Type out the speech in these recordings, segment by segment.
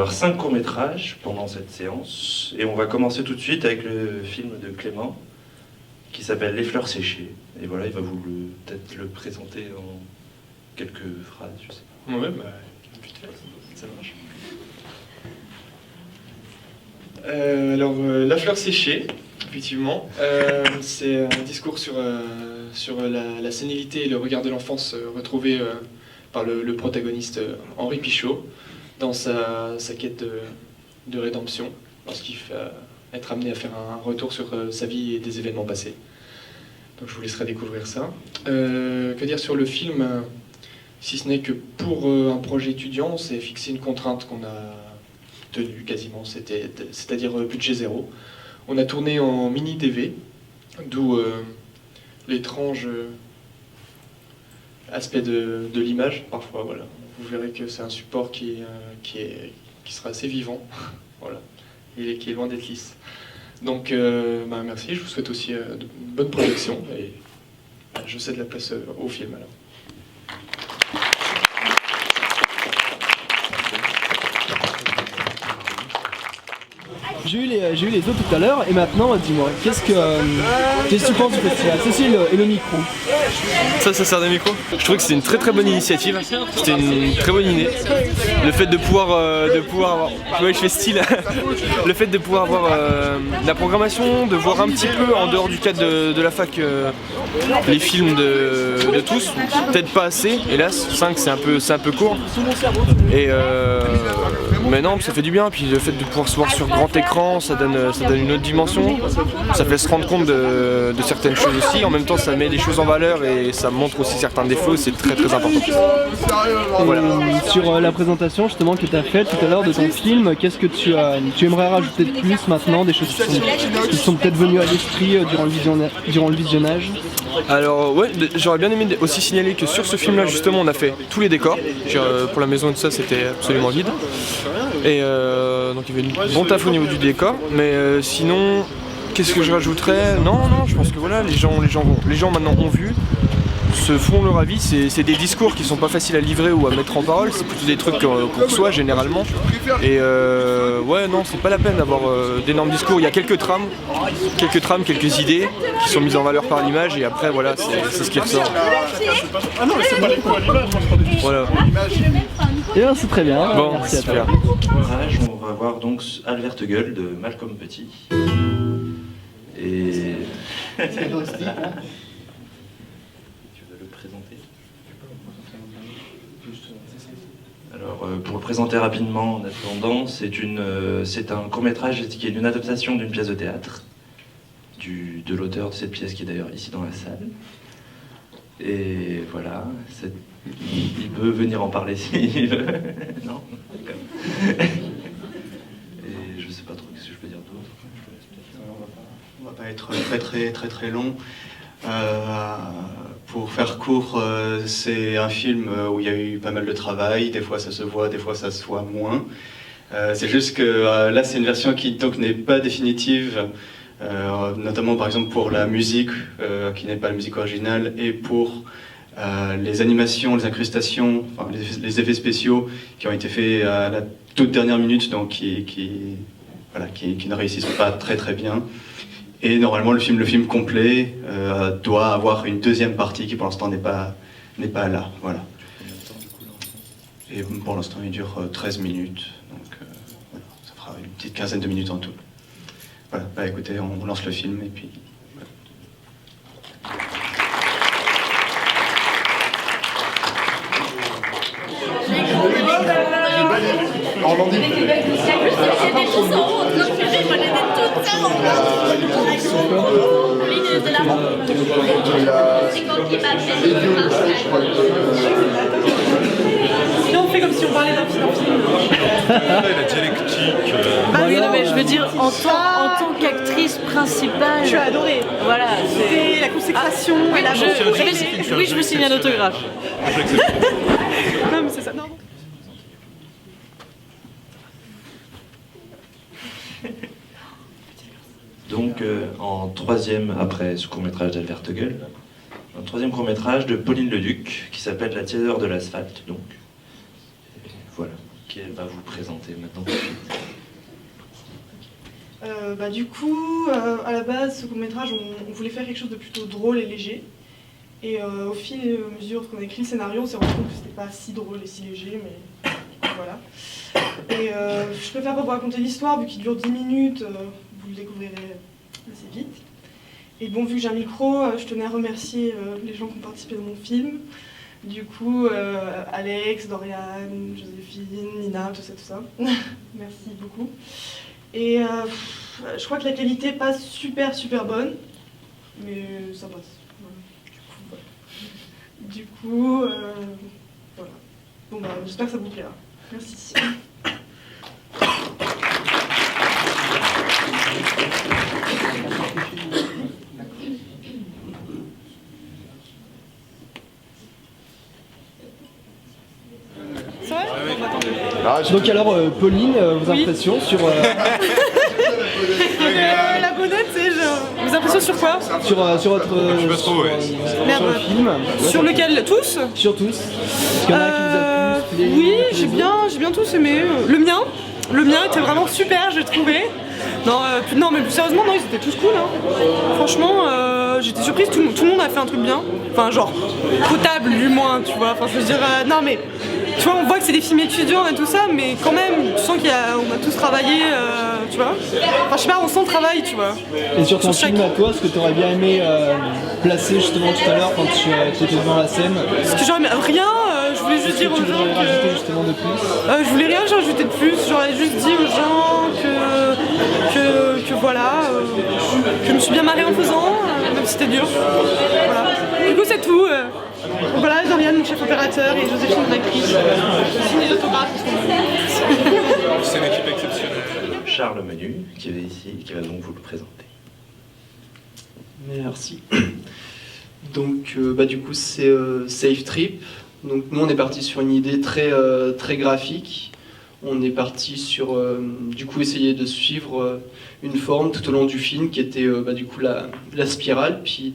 avoir 5 courts-métrages pendant cette séance. Et on va commencer tout de suite avec le film de Clément, qui s'appelle Les fleurs séchées. Et voilà, il va vous peut-être le présenter en quelques phrases, je sais pas. Ouais, bah, vite fait, ça marche. La fleur séchée, effectivement, c'est un discours sur la sénilité et le regard de l'enfance retrouvé par le protagoniste Henri Pichot dans sa quête de rédemption, lorsqu'il va être amené à faire un retour sur sa vie et des événements passés. Donc je vous laisserai découvrir ça. Que dire sur le film, si ce n'est que pour un projet étudiant, on s'est fixé une contrainte qu'on a tenue quasiment, c'est-à-dire budget zéro. On a tourné en mini-DV, d'où l'étrange aspect de l'image, parfois, voilà. Vous verrez que c'est un support qui sera assez vivant, voilà, et qui est loin d'être lisse. Donc, merci, je vous souhaite aussi de bonne projection, et je cède la place au film, alors. J'ai eu les autres tout à l'heure, et maintenant, dis-moi, qu'est-ce que tu penses du festival? Cécile et le micro. Ça sert de micro. Je trouve que c'était une très très bonne initiative, c'était une très bonne idée. Le fait de pouvoir avoir, ouais, je fais style, le fait de pouvoir avoir la programmation, de voir un petit peu en dehors du cadre de la fac les films de tous, peut-être pas assez, hélas, 5 c'est un peu court. Et mais non, ça fait du bien, puis le fait de pouvoir se voir sur grand écran, ça donne une autre dimension, ça fait se rendre compte de certaines choses aussi, en même temps ça met des choses en valeur et ça montre aussi certains défauts, c'est très très important. Voilà. Sur la présentation justement que tu as faite tout à l'heure de ton film, qu'est-ce que tu aimerais rajouter de plus maintenant, des choses qui sont peut-être venues à l'esprit durant le visionnage? Alors ouais, j'aurais bien aimé aussi signaler que sur ce film là justement on a fait tous les décors, pour la maison et tout ça c'était absolument vide. Et donc il y avait une bon taf au niveau du décor, mais sinon qu'est-ce que je rajouterais? Non, je pense que voilà, les gens maintenant ont vu, se font leur avis, c'est des discours qui sont pas faciles à livrer ou à mettre en parole, c'est plutôt des trucs qu'on reçoit généralement. Et ouais, non, c'est pas la peine d'avoir d'énormes discours, il y a quelques trames, quelques idées qui sont mises en valeur par l'image et après voilà, c'est ce qui ressort. Ah non, mais c'est pas les cours à l'image, moi je parle du voilà. Et bien, c'est très bien. Bon, merci super. à toi. On va voir donc Alberte Gueule de Malcolm Petit. Et... Tu veux le présenter? Alors, pour le présenter rapidement, en attendant, c'est un court-métrage qui est une adaptation d'une pièce de théâtre, de l'auteur de cette pièce qui est d'ailleurs ici dans la salle. Et voilà, il peut venir en parler s'il veut. Non. Et je sais pas trop ce que je peux dire d'autre. On va pas être très long. Pour faire court, c'est un film où il y a eu pas mal de travail. Des fois ça se voit, des fois ça se voit moins. C'est juste que là c'est une version qui donc n'est pas définitive. Notamment par exemple pour la musique qui n'est pas la musique originale et pour les animations, les incrustations, enfin, les effets spéciaux qui ont été faits à la toute dernière minute, donc qui ne réussissent pas très bien. Et normalement le film complet doit avoir une deuxième partie qui pour l'instant n'est pas là, voilà. Et pour l'instant il dure 13 minutes, donc voilà, ça fera une petite quinzaine de minutes en tout. Voilà, bah écoutez, on lance le film et puis... Sinon on fait comme si on parlait d'un film. La dialectique. Ah oui, non, mais je veux dire, en tant qu'actrice principale. Tu as adoré. Voilà. C'est la consécration. Oui, la je vous signe un autographe. Non, mais c'est ça. Non. Donc, en troisième, après ce court-métrage d'Alberte Gueule, un troisième court-métrage de Pauline Leduc qui s'appelle La tiédeur de l'asphalte, donc. Et voilà, qui est va vous présenter maintenant tout de suite. Du coup, à la base, ce court-métrage, on voulait faire quelque chose de plutôt drôle et léger. Et au fil et à mesure qu'on a écrit le scénario, on s'est rendu compte que c'était pas si drôle et si léger, mais voilà. Et je préfère pas vous raconter l'histoire, vu qu'il dure 10 minutes, vous le découvrirez assez vite. Et bon, vu que j'ai un micro, je tenais à remercier les gens qui ont participé dans mon film. Du coup, Alex, Dorian, Joséphine, Nina, tout ça. Merci beaucoup. Et je crois que la qualité n'est pas super bonne, mais ça passe. Voilà. Du coup, voilà. Bon bah, j'espère que ça vous plaira. Merci. Donc alors, Pauline, vos impressions sur... La bonnette, c'est genre... Vos impressions sur quoi? sur votre... sur le film. Sur lequel? Tous? Sur tous. Est-ce qu'il y en a qui vous a plu? Oui, j'ai bien tous aimé. Le mien était vraiment super, j'ai trouvé. Non, mais plus sérieusement, non, ils étaient tous cool. Hein. Franchement, j'étais surprise, tout le monde a fait un truc bien. Enfin, genre, potable du moins, tu vois. Enfin, je veux dire, non, mais tu vois, on voit que c'est des films étudiants et tout ça, mais quand même, tu sens qu'on a tous travaillé, tu vois. Enfin, je sais pas, on sent le travail, tu vois. Et sur ton film à toi, ce que tu aurais bien aimé placer justement tout à l'heure quand tu étais devant la scène? Ce que j'aurais aimé, rien, je voulais juste dire aux gens que... rajouter justement de plus? Je voulais rien rajouter de plus, j'aurais juste dit aux gens que voilà, que je me suis bien marrée en faisant, même si c'était dur. Voilà. Du coup c'est tout. Donc voilà, Dorian, mon chef opérateur, et Joséphine, mon actrice. Signe les autographes. C'est une équipe exceptionnelle. Charles Menu, qui est ici, qui va donc vous le présenter. Merci. Donc du coup c'est Safe Trip. Donc nous on est parti sur une idée très graphique. On est parti sur du coup essayer de suivre une forme tout au long du film qui était du coup la spirale, puis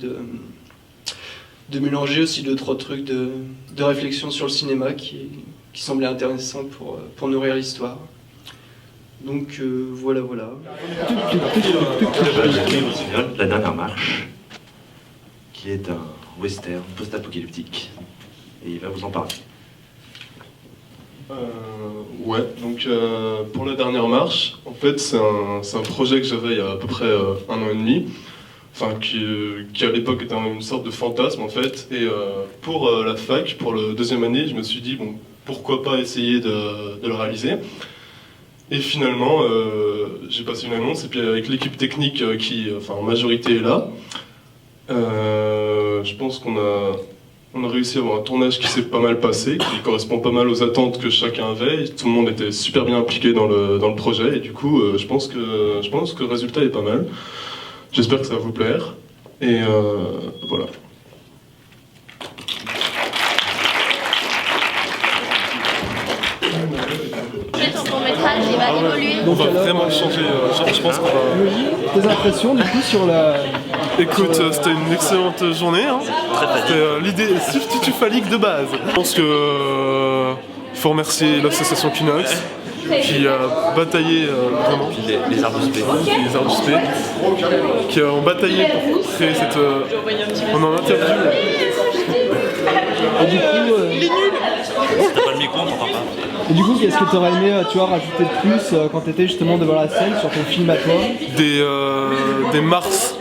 de mélanger aussi 2-3 trucs de réflexion sur le cinéma qui semblaient intéressants pour nourrir l'histoire. Donc voilà. La dernière marche, qui est un western post-apocalyptique, et il va vous en parler. Ouais, donc pour la dernière marche, en fait c'est un projet que j'avais il y a à peu près 1 an et demi, enfin qui à l'époque était une sorte de fantasme en fait, et pour la fac, pour le 2e année, je me suis dit bon, pourquoi pas essayer de le réaliser. Et finalement, j'ai passé une annonce, et puis avec l'équipe technique qui, en majorité est là, je pense qu'on a réussi à avoir un tournage qui s'est pas mal passé, qui correspond pas mal aux attentes que chacun avait. Tout le monde était super bien impliqué dans le projet, et du coup, je pense que le résultat est pas mal. J'espère que ça va vous plaire, et voilà. Ton court-métrage, il va évoluer. On va vraiment changer, je pense qu'on va... Tes impressions du coup sur la... Écoute, c'était une excellente journée. Hein. C'était l'idée substitufalique de base. Je pense que il faut remercier l'association Kinox qui a bataillé vraiment. Puis les arts de spé. Les arts du spé. Qui ont bataillé pour créer cette... On en interview. Et du coup... T'as pas le micro, on t'entend pas. Et du coup, qu'est-ce que tu aurais aimé rajouter de plus quand tu étais justement devant la scène sur ton film à toi? Des Mars.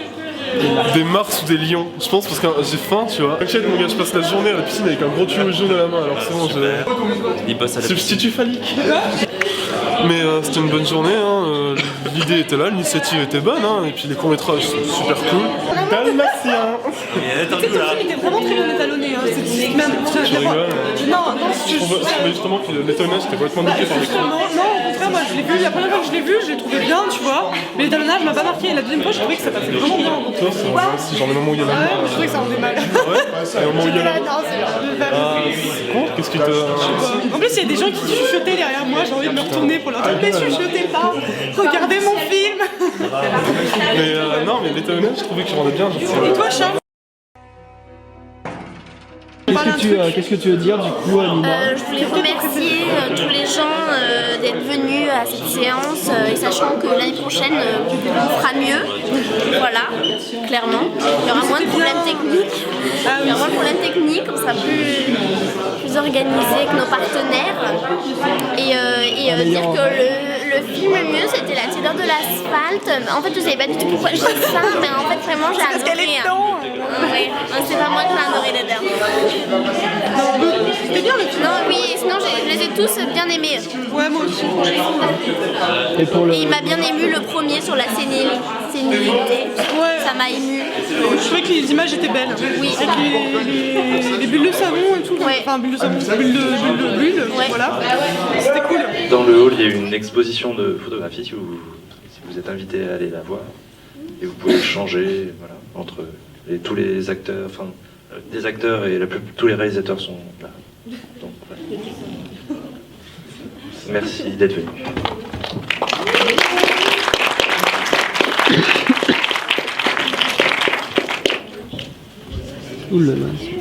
Des Mars ou des lions, je pense, parce que j'ai faim, tu vois. T'inquiète mon gars, je passe la journée à la piscine avec un gros tuyau jaune à la main, alors c'est bon, Il bosse à la substitut phallique. Mais c'était une bonne journée, hein. L'idée était là, l'initiative était bonne, hein. Et puis les courts-métrages sont super cool. Dalmatien. Il était vraiment très bien étalonné. Hein. Tu rigoles? Non, je trouvais justement que l'étalonnage était complètement niqué par les cours. Non, au contraire, moi je l'ai vu, la première fois que je l'ai vu, je l'ai trouvé bien, tu vois. Mais l'étalonnage m'a pas marqué. La deuxième fois, je trouvais que ça passait vraiment bien. Toi, c'est genre le moment où il y a la main. Je trouvais que ça rendait mal. Ouais, c'est le moment où il y a la main. Qu'est-ce qui te... En plus, il y a des gens qui chuchotaient derrière moi, j'ai envie de me retourner pour leur dire mais chuchotez pas, regardez mon film. Mais non, mais l'étalonnage, je trouvais que je rendais bien. Et toi, Charles? Qu'est-ce que tu veux dire du coup, Nina? Je voulais remercier remercier tous les gens d'être venus à cette séance et sachant que l'année prochaine on fera mieux. Voilà, clairement. Il y aura moins de problèmes techniques. Il y aura moins de problèmes techniques, on sera plus organisé que nos partenaires. Et dire que le film le mieux c'était La tiédeur de l'asphalte. En fait je savais pas du tout pourquoi je dis ça, mais en fait vraiment j'ai adoré. Parce qu'elle est dedans. Oui, c'est pas moi qui ai adoré les derniers. C'était bien le film. Non, oui, sinon je les ai tous bien aimés. Ouais, moi aussi. Et il m'a bien ému le premier sur la sénilité. Ouais. Ça m'a ému. Je trouvais que les images étaient belles. Oui. Avec les bulles de savon et tout. Ouais. Enfin, bulles de savon, bulles de bulle. Ouais. Voilà. C'était cool. Dans le hall, il y a une exposition de photographie si vous êtes invité à aller la voir. Et vous pouvez échanger voilà, entre tous les acteurs, enfin, des acteurs et tous les réalisateurs sont là. Donc, voilà. Merci d'être venu. Ouh là là.